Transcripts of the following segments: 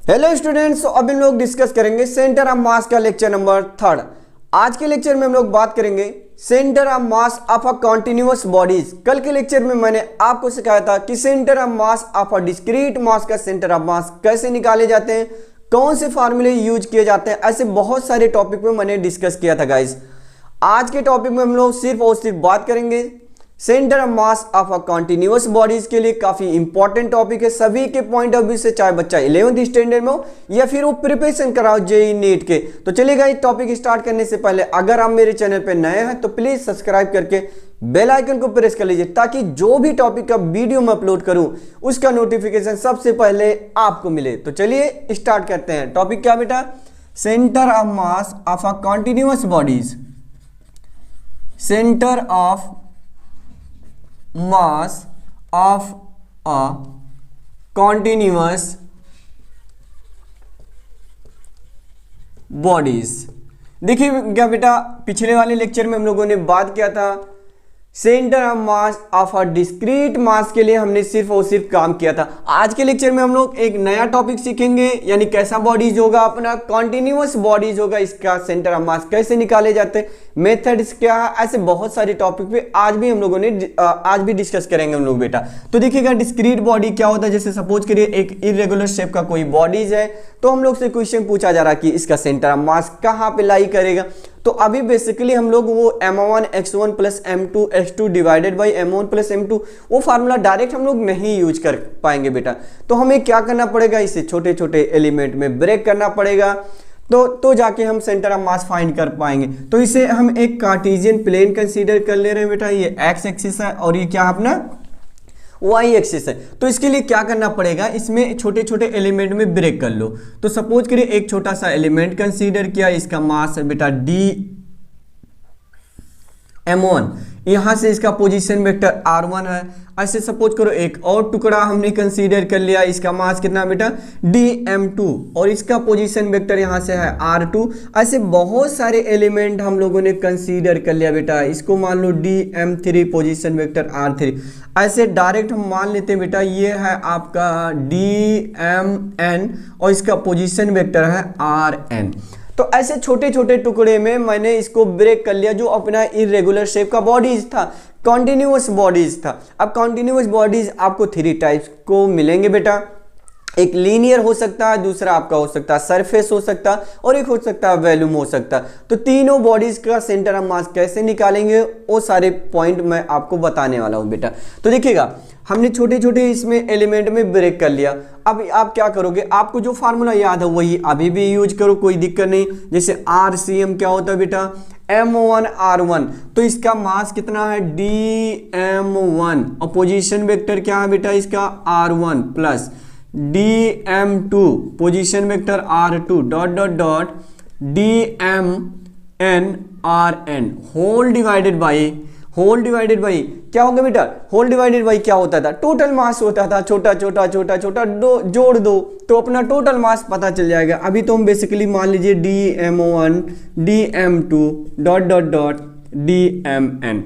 Hello students, अब हम लोग डिस्कस करेंगे सेंटर ऑफ मास का लेक्चर नंबर 3। आज के लेक्चर में हम लोग बात करेंगे centre of mass of a continuous bodies. कल के लेक्चर में मैंने आपको सिखाया था कि centre of mass of a discrete mass का सेंटर ऑफ मास कैसे निकाले जाते हैं, कौन से फार्मूले यूज किए जाते हैं। ऐसे बहुत सारे टॉपिक में मैंने डिस्कस किया था गाइस। आज के टॉपिक में हम लोग सिर्फ और सिर्फ बात करेंगे centre of mass of a continuous bodies के लिए काफी इंपॉर्टेंट टॉपिक है सभी के पॉइंट ऑफ व्यू से, चाहे बच्चा 11th स्टैंडर्ड में हो या फिर वो प्रिपरेशन कराओ जेईई नीट के। तो चलिएगा, इस टॉपिक स्टार्ट करने से पहले अगर आप मेरे चैनल पे नए हैं तो प्लीज सब्सक्राइब करके बेल आइकन को प्रेस कर लीजिए ताकि जो भी टॉपिक का वीडियो मैं अपलोड करूं उसका नोटिफिकेशन सबसे पहले आपको मिले। तो चलिए स्टार्ट करते हैं। टॉपिक क्या बेटा? Centre of mass of a continuous bodies. Centre of mass of a continuous bodies। देखिए क्या बेटा, पिछले वाले लेक्चर में हम लोगों ने बात किया था centre of mass of a discrete mass के लिए हमने सिर्फ और सिर्फ काम किया था। आज के लेक्चर में हम लोग एक नया टॉपिक सीखेंगे, यानी कैसा बॉडीज होगा अपना, कॉन्टिन्यूअस बॉडीज होगा, इसका सेंटर ऑफ मास कैसे निकाले जाते हैं, मेथड्स क्या है, ऐसे बहुत सारे टॉपिक पे आज भी डिस्कस करेंगे हम लोग बेटा। तो देखिएगा, डिस्क्रीट बॉडी क्या होता है। जैसे सपोज करिए एक इरेगुलर शेप का कोई बॉडीज है, तो हम लोग से क्वेश्चन पूछा जा रहा है कि इसका सेंटर ऑफ मास कहाँ पे लाई करेगा। तो अभी बेसिकली हम लोग वो m1 x1 plus m2 x2 divided by m1 plus m2 वो फार्मूला डायरेक्ट हम लोग नहीं यूज कर पाएंगे बेटा। तो हमें क्या करना पड़ेगा, इसे छोटे छोटे एलिमेंट में ब्रेक करना पड़ेगा, तो जाके हम सेंटर ऑफ मास फाइंड कर पाएंगे। तो इसे हम एक कार्टेशियन प्लेन कंसीडर कर ले रहे हैं बेटा। ये x एक्सिस है और ये क्या अपना y एक्सिस है। तो इसके लिए क्या करना पड़ेगा, इसमें छोटे छोटे एलिमेंट में ब्रेक कर लो। तो सपोज करिए एक छोटा सा एलिमेंट कंसीडर किया, इसका मास है बेटा dm1, यहां से इसका पोजीशन वेक्टर r1 है। ऐसे सपोज करो एक और टुकड़ा हमने कंसीडर कर लिया, इसका मास कितना बेटा dm2 और इसका पोजीशन वेक्टर यहां से है r2। ऐसे बहुत सारे एलिमेंट हम लोगों ने कंसीडर कर लिया बेटा। इसको मान लो dm3 पोजीशन वेक्टर r3। ऐसे डायरेक्ट हम मान लेते हैं बेटा ये है आपका dmn और इसका पोजीशन वेक्टर है rn। तो ऐसे छोटे छोटे टुकड़े में मैंने इसको ब्रेक कर लिया जो अपना इरेगुलर शेप का बॉडीज था, कॉन्टिन्यूअस बॉडीज था। अब कॉन्टिन्यूअस बॉडीज आपको 3 टाइप्स को मिलेंगे बेटा। एक लीनियर हो सकता है, दूसरा आपका हो सकता है सरफेस हो सकता है, और एक हो सकता है वॉल्यूम हो सकता है। तो तीनों बॉडीज का सेंटर ऑफ मास कैसे निकालेंगे वो सारे पॉइंट मैं आपको बताने वाला हूं बेटा। तो देखिएगा, हमने छोटे छोटे इसमें एलिमेंट में ब्रेक कर लिया। अब आप क्या करोगे, आपको जो फार्मूला याद है वही अभी भी यूज करो, कोई दिक्कत नहीं। जैसे RCM क्या होता है बेटा, m1 r1, तो इसका मास कितना है dm1 और पोजीशन वेक्टर क्या है बेटा इसका r1 plus dm2 position vector r2 dot dot dot dmn rn whole divided by क्या होगा बेटा, होल डिवाइडेड बाई क्या होता था, टोटल मास होता था। छोटा छोटा छोटा छोटा जोड़ दो तो अपना टोटल मास पता चल जाएगा। अभी तो हम बेसिकली मान लीजिए dm1 dm2 dot dot dot dmn।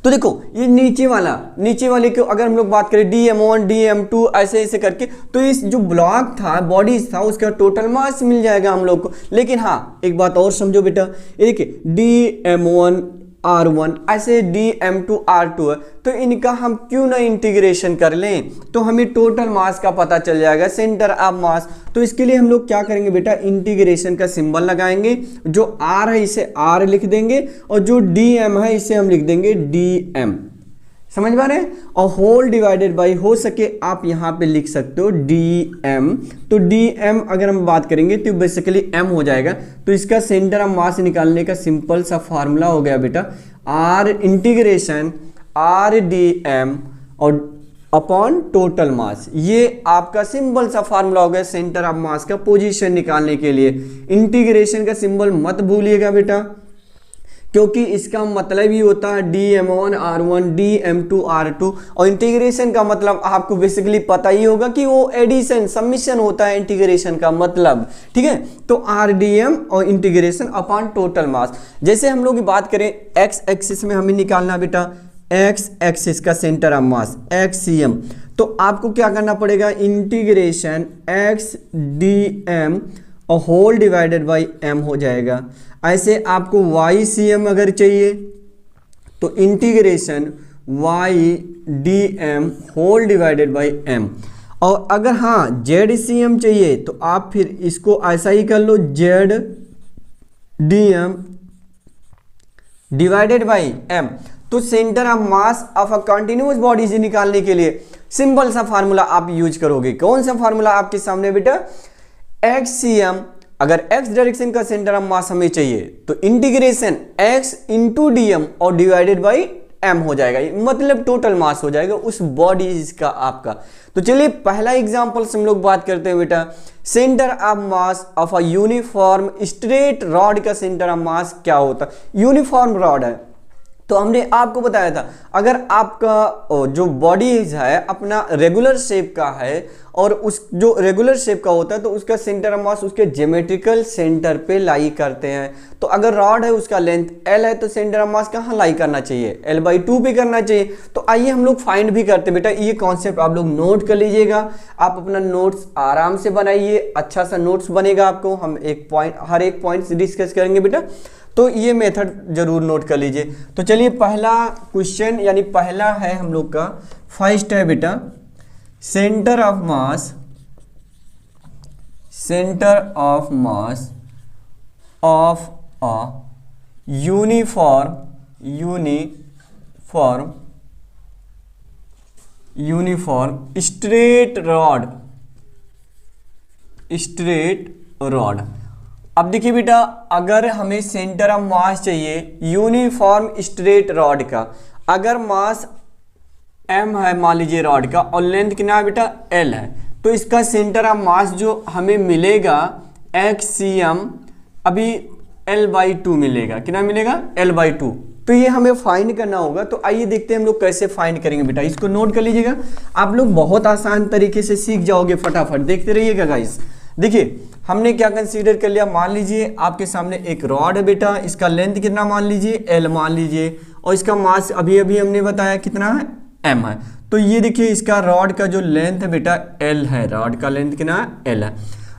तो देखो ये नीचे वाले को अगर हम लोग बात करें dm1 dm2 ऐसे ऐसे करके, तो इस जो ब्लॉक था बॉडीज था उसका टोटल मास मिल जाएगा हम लोग को। लेकिन हाँ, एक बात और समझो बेटा, ये देखिए dm1 r1 ऐसे dm2 r2 है, तो इनका हम क्यों ना इंटीग्रेशन कर लें, तो हमें टोटल मास का पता चल जाएगा, सेंटर ऑफ मास। तो इसके लिए हम लोग क्या करेंगे बेटा, इंटीग्रेशन का सिंबल लगाएंगे। जो r है इसे r लिख देंगे और जो dm है इसे हम लिख देंगे dm। समझ पा रहे हैं? और होल डिवाइडेड बाई, हो सके आप यहाँ पे लिख सकते हो dm। तो dm अगर हम बात करेंगे तो बेसिकली m हो जाएगा। तो इसका सेंटर ऑफ मास निकालने का सिंपल सा फार्मूला हो गया बेटा r इंटीग्रेशन r dm और अपॉन टोटल मास। ये आपका सिंपल सा फार्मूला हो गया सेंटर ऑफ मास का पोजीशन निकालने के लिए। इंटीग्रेशन का सिंबल मत भूलिएगा बेटा, क्योंकि इसका मतलब ही होता है dm1 r1 dm2 r2 और इंटीग्रेशन का मतलब आपको बेसिकली पता ही होगा कि वो एडिशन समिशन होता है इंटीग्रेशन का मतलब। ठीक है, तो rdm और इंटीग्रेशन अपॉन टोटल मास। जैसे हम लोग बात करें x एक्सिस में हमें निकालना बेटा x एक्सिस का सेंटर ऑफ मास xcm, तो आपको क्या करना पड़ेगा, इंटीग्रेशन x dm और होल डिवाइडेड बाई m हो जाएगा। ऐसे आपको y cm अगर चाहिए तो integration y dm whole divided by m, और अगर हाँ z cm चाहिए तो आप फिर इसको ऐसा ही कर लो, z dm divided by m। तो centre of mass of a continuous body से निकालने के लिए सिंपल सा फार्मूला आप यूज करोगे। कौन सा फार्मूला आपके सामने बेटा, x cm, अगर x डायरेक्शन का सेंटर ऑफ मास हमें चाहिए तो इंटीग्रेशन x इंटू dm और डिवाइडेड बाई m हो जाएगा, मतलब टोटल मास हो जाएगा उस बॉडीज का आपका। तो चलिए पहला एग्जांपल से हम लोग बात करते हैं बेटा, centre of mass of a uniform straight rod का सेंटर ऑफ मास क्या होता है। यूनिफॉर्म रॉड है तो हमने आपको बताया था, अगर आपका जो बॉडीज है अपना रेगुलर शेप का है और उस जो रेगुलर शेप का होता है तो उसका सेंटर ऑफ मास उसके ज्योमेट्रिकल सेंटर पे लाई करते हैं। तो अगर रॉड है उसका लेंथ L है तो सेंटर ऑफ मास कहाँ लाई करना चाहिए, L/2 पे करना चाहिए। तो आइए हम लोग फाइंड भी करते हैं बेटा, ये कॉन्सेप्ट आप लोग नोट कर लीजिएगा, आप अपना नोट्स आराम से बनाइए, अच्छा सा नोट्स बनेगा आपको। हम हर एक पॉइंट डिस्कस करेंगे बेटा, तो ये मेथड जरूर नोट कर लीजिए। तो चलिए पहला क्वेश्चन यानी पहला है हम लोग का, फर्स्ट है बेटा, centre of mass of a uniform straight rod. अब देखिए बेटा, अगर हमें सेंटर ऑफ मास चाहिए यूनिफॉर्म स्ट्रेट रॉड का, अगर मास m है मान लीजिए रॉड का और लेंथ कितना है बेटा L है, तो इसका सेंटर ऑफ मास जो हमें मिलेगा x cm अभी L/2 मिलेगा। कितना मिलेगा, L/2। तो ये हमें फाइंड करना होगा। तो आइए देखते हैं हम लोग कैसे फाइंड करेंगे बेटा, इसको नोट कर लीजिएगा, आप लोग बहुत आसान तरीके से सीख जाओगे फटाफट, देखते रहिएगा गाइस। देखिए हमने क्या कंसीडर कर लिया, मान लीजिए आपके सामने एक रॉड है बेटा, इसका लेंथ कितना मान लीजिए L मान लीजिए, और इसका मास अभी अभी हमने बताया कितना है M है। तो ये देखिए इसका रॉड का जो लेंथ है बेटा L है, रॉड का लेंथ कितना है L है।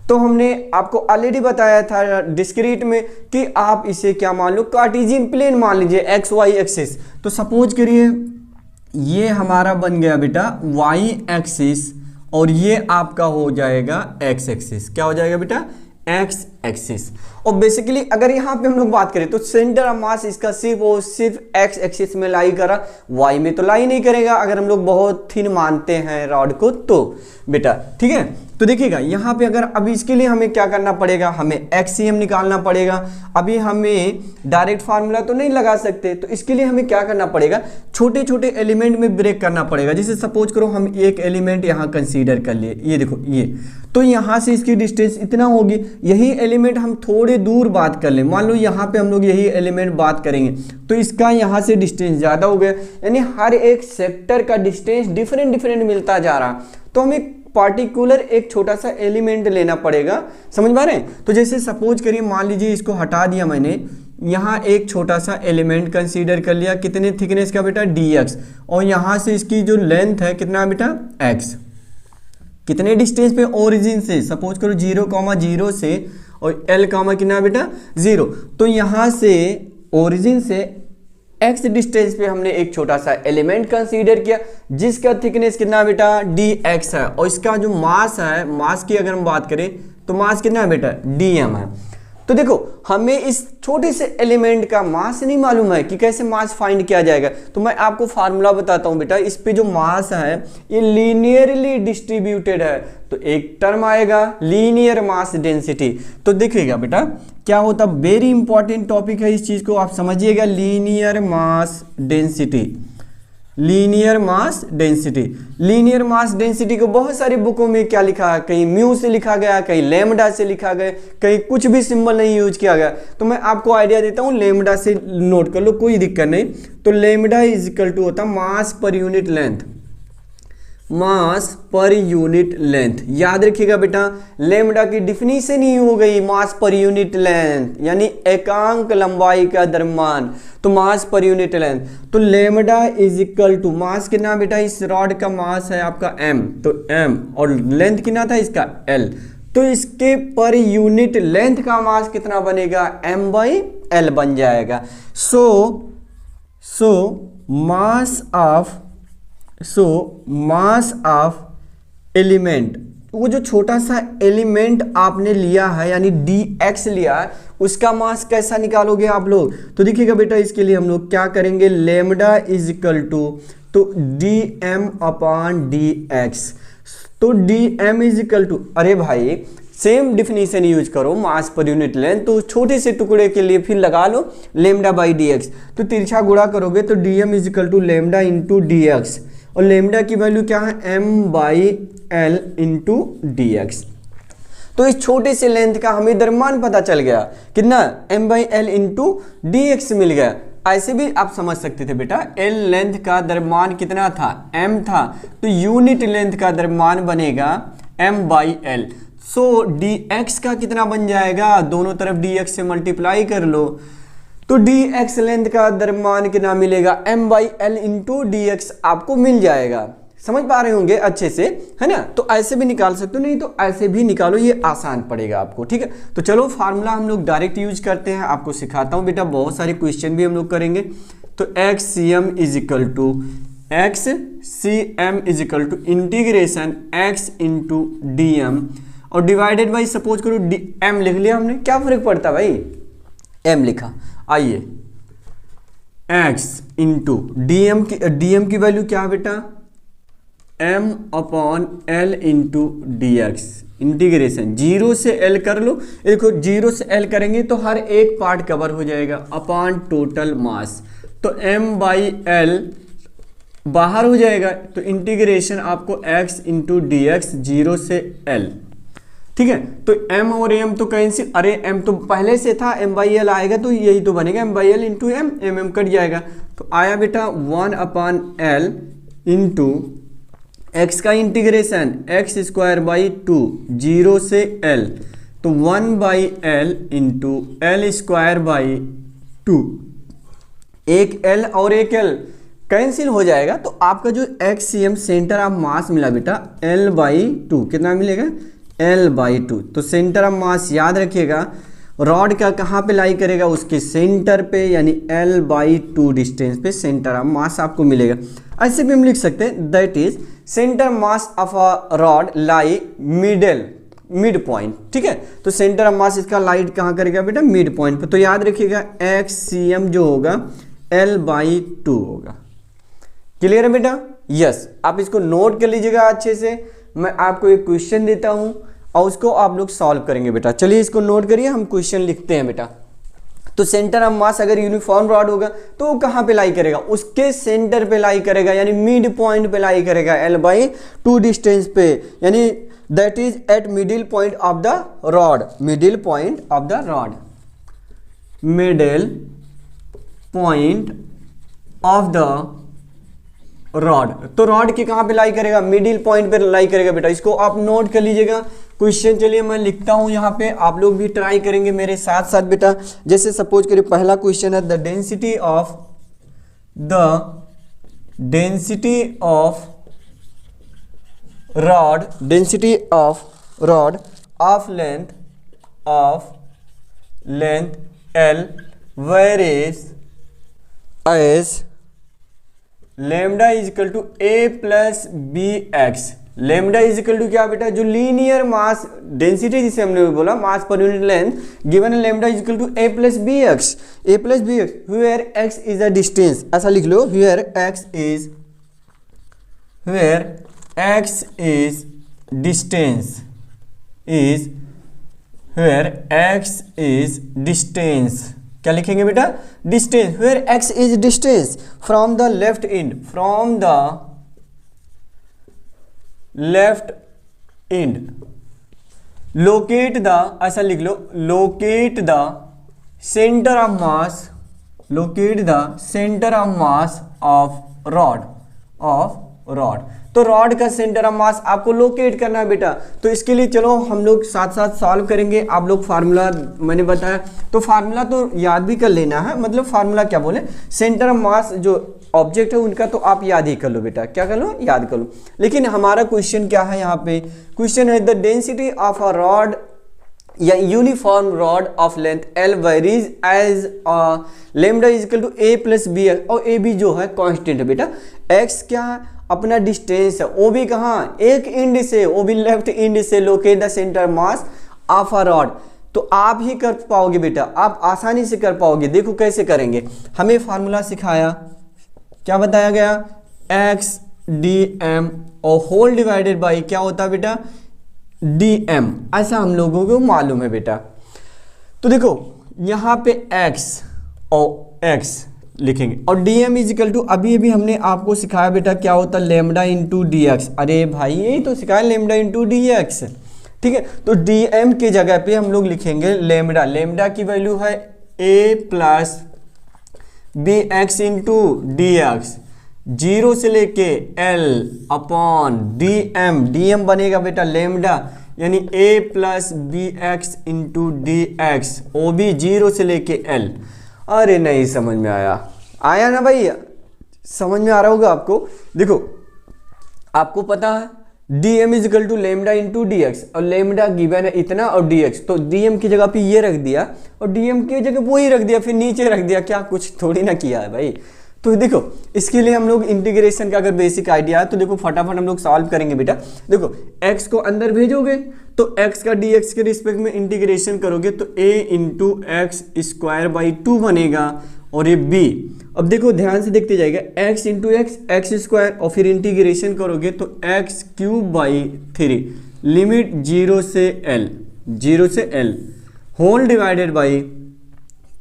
तो हमने आपको ऑलरेडी बताया था डिस्क्रीट में कि आप इसे क्या मान लो, कार्टेशियन प्लेन मान लीजिए, एक्स वाई एक्सिस। तो सपोज करिए ये हमारा बन गया बेटा y एक्सिस और ये आपका हो जाएगा x एक्सिस। क्या हो जाएगा बेटा, x एक्सिस। और बेसिकली अगर यहाँ पे हम लोग बात करें तो सेंटर ऑफ मास इसका सिर्फ और सिर्फ x एक्सिस में लाई करा, y में तो लाई नहीं करेगा अगर हम लोग बहुत थिन मानते हैं रॉड को तो बेटा, ठीक है। तो देखिएगा यहाँ पे अगर अभी इसके लिए हमें क्या करना पड़ेगा, हमें XCM निकालना पड़ेगा। अभी हमें डायरेक्ट फार्मूला तो नहीं लगा सकते, तो इसके लिए हमें क्या करना पड़ेगा, छोटे छोटे एलिमेंट में ब्रेक करना पड़ेगा। जैसे सपोज करो हम एक एलिमेंट यहाँ कंसीडर कर लिए, ये देखो ये, तो यहाँ से इसकी डिस्टेंस इतना होगी, यही एलिमेंट हम थोड़े दूर बात कर लें, मान लो यहाँ पे हम लोग यही एलिमेंट बात करेंगे तो इसका यहाँ से डिस्टेंस ज़्यादा हो गया, यानी हर एक सेक्टर का डिस्टेंस डिफरेंट मिलता जा रहा। तो हमें पार्टिकुलर एक छोटा सा एलिमेंट लेना पड़ेगा, समझ पा रहे हैं। तो जैसे सपोज करिए मान लीजिए इसको हटा दिया मैंने, यहाँ एक छोटा सा एलिमेंट कंसीडर कर लिया, कितने थिकनेस का बेटा dx, और यहाँ से इसकी जो लेंथ है कितना बेटा x, कितने डिस्टेंस पे, ओरिजिन से, सपोज करो 0,0 से, और L कामा कितना बेटा 0। तो यहाँ से ओरिजिन से x डिस्टेंस पे हमने एक छोटा सा एलिमेंट कंसीडर किया जिसका थिकनेस कितना बेटा dx है, और इसका जो मास है, मास की अगर हम बात करें तो मास कितना है बेटा dm है। तो देखो हमें इस छोटे से एलिमेंट का मास नहीं मालूम है कि कैसे मास फाइंड किया जाएगा, तो मैं आपको फार्मूला बताता हूं बेटा। इस पे जो मास है ये लीनियरली डिस्ट्रीब्यूटेड है, तो एक टर्म आएगा लीनियर मास डेंसिटी। तो देखिएगा बेटा क्या होता, वेरी इंपॉर्टेंट टॉपिक है, इस चीज को आप समझिएगा, linear mass density. Linear mass density, linear mass density को बहुत सारी बुकों में क्या लिखा है, कहीं म्यू से लिखा गया, कहीं लैम्डा से लिखा गया, कहीं कुछ भी सिंबल नहीं यूज किया गया। तो मैं आपको आइडिया देता हूँ, लैम्डा से नोट कर लो, कोई दिक्कत नहीं। तो लैम्डा इज इक्वल टू होता मास पर यूनिट लेंथ, मास पर यूनिट लेंथ। याद रखिएगा बेटा, लेमडा की डिफिनीशन ही हो गई मास पर यूनिट लेंथ, यानी एकांक लंबाई का द्रव्यमान, तो मास पर यूनिट लेंथ। तो lambda is equal to mass कितना बेटा, इस रॉड का मास है आपका m, तो m, और लेंथ कितना था इसका l, तो इसके पर यूनिट लेंथ का मास कितना बनेगा, m/l बन जाएगा। सो मास ऑफ एलिमेंट, वो जो छोटा सा एलिमेंट आपने लिया है यानी dx लिया है, उसका मास कैसा निकालोगे आप लोग, तो देखिएगा बेटा इसके लिए हम लोग क्या करेंगे, लेमडा इज इक्वल टू, तो dm/dx, तो dm इज इक्वल टू, अरे भाई सेम डिफिनीशन यूज करो मास पर यूनिट लेंथ, तो छोटे से टुकड़े के लिए फिर लगा लो λ/dx, तो तिरछा गुणा करोगे तो dm is equal to lambda into dx, और लेमडा की वैल्यू क्या है, m/l इंटू dx। तो इस छोटे से लेंथ का हमें द्रव्यमान पता चल गया, कितना, m/l इंटू dx मिल गया। ऐसे भी आप समझ सकते थे बेटा, l लेंथ का द्रव्यमान कितना था, m था, तो यूनिट लेंथ का द्रव्यमान बनेगा m/l। सो dx का कितना बन जाएगा, दोनों तरफ dx से मल्टीप्लाई कर लो, तो dx लेंथ का द्रव्यमान कितना मिलेगा, m/l इंटू dx आपको मिल जाएगा। समझ पा रहे होंगे अच्छे से, है ना। तो ऐसे भी निकाल सकते हो, नहीं तो ऐसे भी निकालो, ये आसान पड़ेगा आपको, ठीक है। तो चलो फार्मूला हम लोग डायरेक्ट यूज करते हैं, आपको सिखाता हूँ बेटा, बहुत सारे क्वेश्चन भी हम लोग करेंगे। तो xcm is equal to integration x into dm, और डिवाइडेड बाई सपोज करो m लिख लिया हमने, क्या फर्क पड़ता भाई, m लिखा। आइए x इंटू dm की वैल्यू क्या है बेटा, m/l इंटू dx, इंटीग्रेशन 0 से l कर लो। देखो 0 से l करेंगे तो हर एक पार्ट कवर हो जाएगा अपॉन टोटल मास, तो m/l बाहर हो जाएगा, तो इंटीग्रेशन आपको x इंटू dx 0 से l, ठीक है। तो m और m तो कैंसिल, अरे m तो पहले से था, m/l आएगा तो यही तो बनेगा m/l इंटू m कट जाएगा, तो आया बेटा 1/l इंटू x का इंटीग्रेशन x²/2 0 से l, तो 1/l इंटू l²/2, एक l और एक l कैंसिल हो जाएगा, तो आपका जो xcm सेंटर ऑफ मास मिला बेटा l/2, कितना मिलेगा, l/2। तो सेंटर ऑफ मास याद रखिएगा, रॉड का कहाँ पे लाई करेगा, उसके सेंटर पे, यानी l/2 डिस्टेंस पे सेंटर ऑफ मास आपको मिलेगा। ऐसे भी हम लिख सकते हैं, that is centre mass of a rod lie mid point, ठीक है। तो सेंटर ऑफ मास इसका लाइट कहाँ करेगा बेटा, मिड पॉइंट पे, तो याद रखिएगा xcm जो होगा l/2 होगा। क्लियर है बेटा, यस। आप इसको नोट कर लीजिएगा अच्छे से, मैं आपको एक क्वेश्चन देता हूं और उसको आप लोग सॉल्व करेंगे बेटा। चलिए इसको नोट करिए, हम क्वेश्चन लिखते हैं बेटा। तो सेंटर ऑफ मास अगर यूनिफॉर्म रॉड होगा तो वो कहाँ पे लाई करेगा, उसके सेंटर पे लाई करेगा, यानी मिड पॉइंट पे लाई करेगा l/2 डिस्टेंस पे, यानी that is eight middle point of the rod, middle point of the rod, middle point of the rod. तो रॉड की कहां पे लाई करेगा, मिडिल पॉइंट पे लाई करेगा बेटा, इसको आप नोट कर लीजिएगा। क्वेश्चन चलिए मैं लिखता हूं यहाँ पे, आप लोग भी ट्राई करेंगे मेरे साथ साथ बेटा। जैसे सपोज करिए पहला क्वेश्चन है, the density of rod of length L whereas as lambda is equal to a plus bx। lambda is equal to क्या बेटा, जो लीनियर मास डेंसिटी जिसे हमने बोला मास पर unit length, given lambda is equal to a plus bx where x is a distance, ऐसा लिख लो, where x is distance where x is distance, क्या लिखेंगे बेटा, distance, where x is distance from the left end, locate the, ऐसा लिख लो, locate the center of mass of rod। तो तो rod का सेंटर ऑफ मास आपको लोकेट करना है बेटा। तो इसके लिए चलो हम लोग साथ साथ सॉल्व करेंगे। आप लोग फार्मूला मैंने बताया, तो फार्मूला तो याद भी कर लेना है, मतलब फार्मूला क्या बोले, सेंटर ऑफ मास जो ऑब्जेक्ट है उनका तो आप याद ही कर लो बेटा। क्या कर लो, याद कर लो। लेकिन हमारा क्वेश्चन क्या है यहाँ पे, क्वेश्चन है the density of a rod या uniform rod of length L varies as lambda is equal to A plus b x, और ए बी जो है कांस्टेंट है बेटा। x क्या अपना डिस्टेंस है, वो भी कहाँ, एक इंड से, वो भी लेफ्ट इंड से, locate the centre mass of a rod. तो आप ही कर पाओगे बेटा, आप आसानी से कर पाओगे। देखो कैसे करेंगे, हमें फार्मूला सिखाया, क्या बताया गया, एक्स डी एम और होल डिवाइडेड बाई क्या होता है बेटा, dm, ऐसा हम लोगों को मालूम है बेटा। तो देखो यहाँ पे x और x लिखेंगे और dm इज इक्वल टू, अभी हमने आपको सिखाया बेटा क्या होता है, लेमडा इंटू डी एक्स। अरे भाई यही तो सिखाया, लेमडा इंटू डी एक्स, ठीक है। तो dm की जगह पे हम लोग लिखेंगे लेमडा, लेमडा की वैल्यू है a plus b x into d x, 0 से लेके L अपॉन dm बनेगा बेटा लेमडा, यानी a plus b x into d x, वो भी 0 से लेके L। अरे नहीं समझ में आया ना भाई, समझ में आ रहा होगा आपको। देखो आपको पता है dm is equal to lambda into d x, और लेमडा गिवन है इतना और dx, तो dm की जगह पे ये रख दिया और dm की जगह वो ही रख दिया, फिर नीचे रख दिया, क्या कुछ थोड़ी ना किया है भाई। तो देखो इसके लिए हम लोग इंटीग्रेशन का अगर बेसिक आइडिया है तो देखो फटाफट हम लोग सॉल्व करेंगे बेटा। देखो x को अंदर भेजोगे तो x का dx के रिस्पेक्ट में इंटीग्रेशन करोगे तो a into x square by 2 बनेगा, और ये b। अब देखो ध्यान से देखते जाएगा, x इंटू एक्स स्क्वायर, और फिर इंटीग्रेशन करोगे तो एक्स क्यूब बाई 3, लिमिट 0 से l whole divided by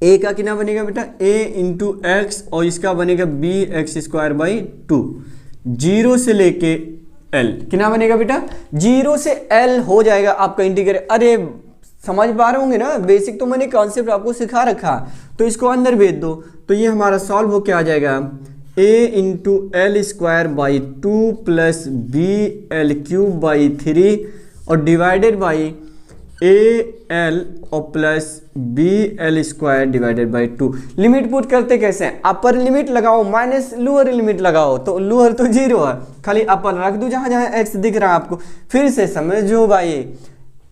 a का कितना बनेगा बेटा, a इंटू एक्स, और इसका बनेगा बी एक्स स्क्वायर बाई 2, 0 से लेके l कितना बनेगा बेटा, 0 से l हो जाएगा आपका इंटीग्रेट। अरे समझ पा रहे होंगे ना, बेसिक तो मैंने कॉन्सेप्ट आपको सिखा रखा, तो इसको अंदर भेज दो तो ये हमारा सॉल्व हो क्या आ जाएगा, a into l square by 2 plus b l cube by 3 और डिवाइडेड बाई ए एल और plus b l square divided by 2। Limit put करते कैसे हैं, अपर लिमिट लगाओ माइनस लोअर लिमिट लगाओ, तो लोअर तो 0 है, खाली अपर रख दो जहां जहां x दिख रहा है आपको। फिर से समझो भाई,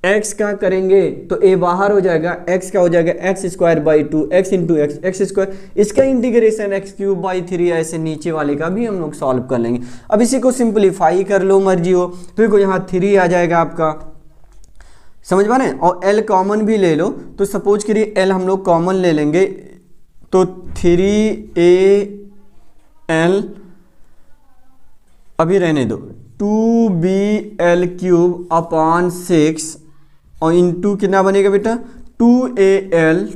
x का करेंगे तो a बाहर हो जाएगा, x का हो जाएगा x square by 2, x into x square, इसका इंटीग्रेशन एक्स क्यूब बाई 3, ऐसे नीचे वाले का भी हम लोग सॉल्व कर लेंगे। अब इसी को सिंप्लीफाई कर लो मर्जी हो, तो देखो यहाँ 3 आ जाएगा आपका, समझ पा रहे हैं, और L कॉमन भी ले लो, तो सपोज करिए L हम लोग कॉमन ले लेंगे तो 3AL अभी रहने दो, 2BL क्यूब अपॉन 6 और इंटू कितना बनेगा बेटा, 2AL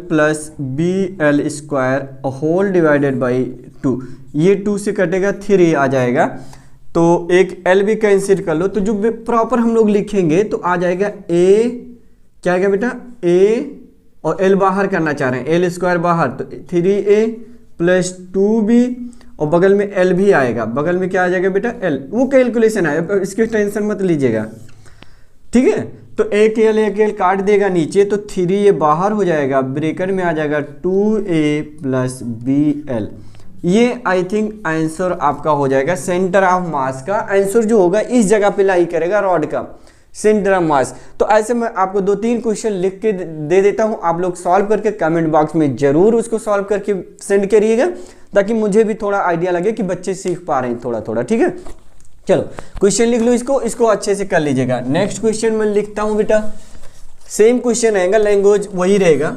plus BL square whole divided by 2, ये 2 से कटेगा 3 आ जाएगा, तो एक L भी कैंसिल कर लो, तो जो प्रॉपर हम लोग लिखेंगे तो आ जाएगा A, क्या आएगा बेटा, A और L बाहर करना चाह रहे हैं, L स्क्वायर बाहर, तो 3A प्लस 2B और बगल में L भी आएगा, बगल में क्या आ जाएगा बेटा L, वो कैलकुलेशन है, इसकी टेंशन मत लीजिएगा, ठीक है। तो एक L काट देगा नीचे, तो 3A बाहर हो जाएगा, ब्रेकेट में आ जाएगा 2A प्लस BL। ये आई थिंक आंसर आपका हो जाएगा, सेंटर ऑफ मास का आंसर जो होगा इस जगह पे लाई करेगा रॉड का सेंटर ऑफ मास। तो ऐसे मैं आपको 2-3 क्वेश्चन लिख के दे देता हूं, आप लोग सॉल्व करके कमेंट बॉक्स में जरूर उसको सॉल्व करके सेंड करिएगा, ताकि मुझे भी थोड़ा आइडिया लगे कि बच्चे सीख पा रहे हैं थोड़ा थोड़ा, ठीक है। चलो क्वेश्चन लिख लो, इसको अच्छे से कर लीजिएगा। नेक्स्ट क्वेश्चन मैं लिखता हूं बेटा, सेम क्वेश्चन रहेगा, लैंग्वेज वही रहेगा।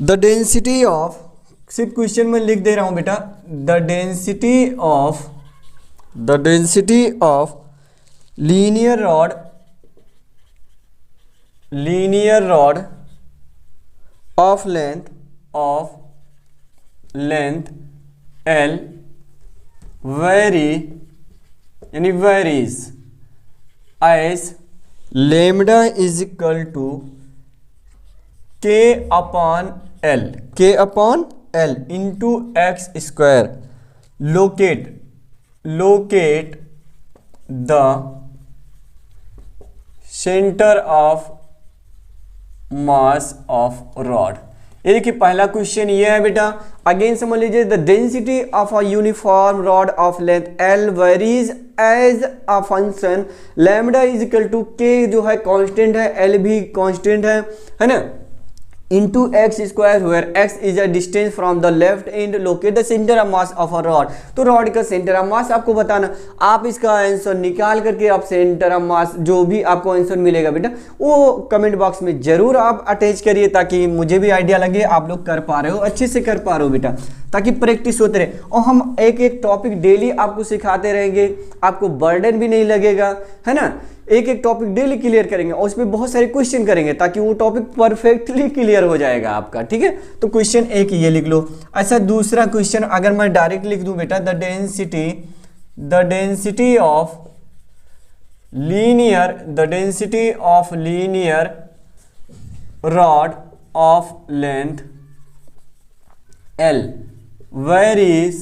द डेंसिटी ऑफ, सिर्फ क्वेश्चन में लिख दे रहा हूं बेटा, the density of linear rod of length L varies as lambda is equal to K upon L into x square locate the center of mass of rod। ये देखिए पहला question ये है बेटा। अगेन समझ लीजिए, the density of a uniform rod of length l varies as a function lambda is equal to k जो है कांस्टेंट है, एल भी कांस्टेंट है ना, into x square where x is a distance from the left end, locate the center of mass of a rod। तो rod का centre of मास आपको बताना, आप इसका आंसर निकाल करके आप सेंटर ऑफ मास जो भी आपको आंसर मिलेगा बेटा वो कमेंट बॉक्स में जरूर आप अटैच करिए, ताकि मुझे भी आइडिया लगे आप लोग कर पा रहे हो, अच्छे से कर पा रहे हो बेटा, ताकि प्रैक्टिस होते रहे। और हम एक एक टॉपिक डेली आपको सिखाते रहेंगे, आपको बर्डन भी नहीं लगेगा, है ना। एक एक टॉपिक डेली क्लियर करेंगे और उसमें बहुत सारे क्वेश्चन करेंगे ताकि वो टॉपिक परफेक्टली क्लियर हो जाएगा आपका, ठीक है। तो क्वेश्चन एक ये लिख लो। अच्छा दूसरा क्वेश्चन अगर मैं डायरेक्ट लिख दूं बेटा, the density of linear rod of length L varies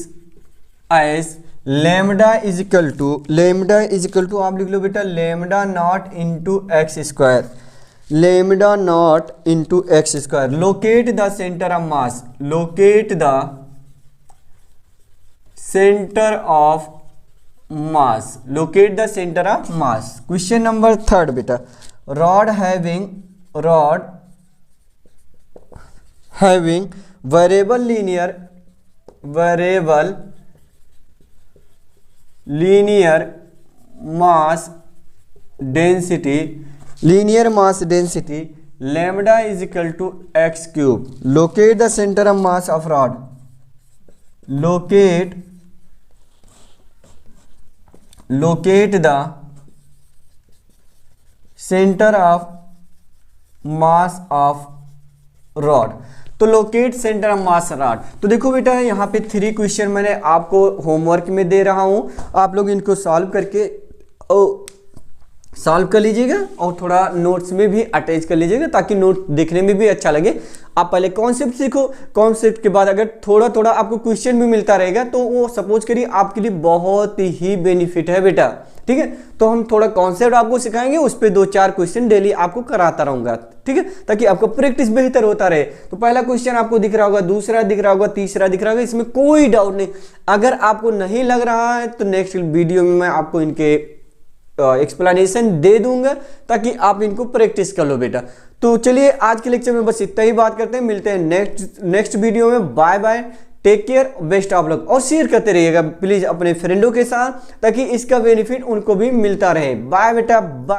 as lambda is equal to आप लिख लो बेटा lambda nought into x square, lambda nought into x square. Locate the centre of mass, locate the centre of mass, locate the centre of mass. Question number third बेटा, rod having variable linear mass density lambda is equal to x cube. Locate the centre of mass of rod, locate the centre of mass of rod. तो locate centre of mass rod. तो देखो बेटा यहाँ पे 3 question मैंने आपको homework में दे रहा हूँ, आप लोग इनको सॉल्व कर लीजिएगा और थोड़ा नोट्स में भी अटैच कर लीजिएगा ताकि नोट देखने में भी अच्छा लगे। आप पहले कॉन्सेप्ट सीखो, कॉन्सेप्ट के बाद अगर थोड़ा थोड़ा आपको क्वेश्चन भी मिलता रहेगा तो वो सपोज करिए आपके लिए बहुत ही बेनिफिट है बेटा, ठीक है। तो हम थोड़ा कॉन्सेप्ट आपको सिखाएंगे, उस पर 2-4 क्वेश्चन डेली आपको कराता रहूंगा, ठीक है, ताकि आपका प्रैक्टिस बेहतर होता रहे। तो पहला क्वेश्चन आपको दिख रहा होगा, दूसरा दिख रहा होगा, तीसरा दिख रहा होगा, इसमें कोई डाउट नहीं। अगर आपको नहीं लग रहा है तो नेक्स्ट वीडियो में मैं आपको इनके एक्सप्लेनेशन दे दूंगा ताकि आप इनको प्रैक्टिस कर लो बेटा। तो चलिए आज के लेक्चर में बस इतना ही बात करते हैं, मिलते हैं नेक्स्ट वीडियो में। Bye bye, take care, best of luck. और शेयर करते रहिएगा प्लीज अपने फ्रेंडों के साथ ताकि इसका बेनिफिट उनको भी मिलता रहे। बाय बेटा, बाय।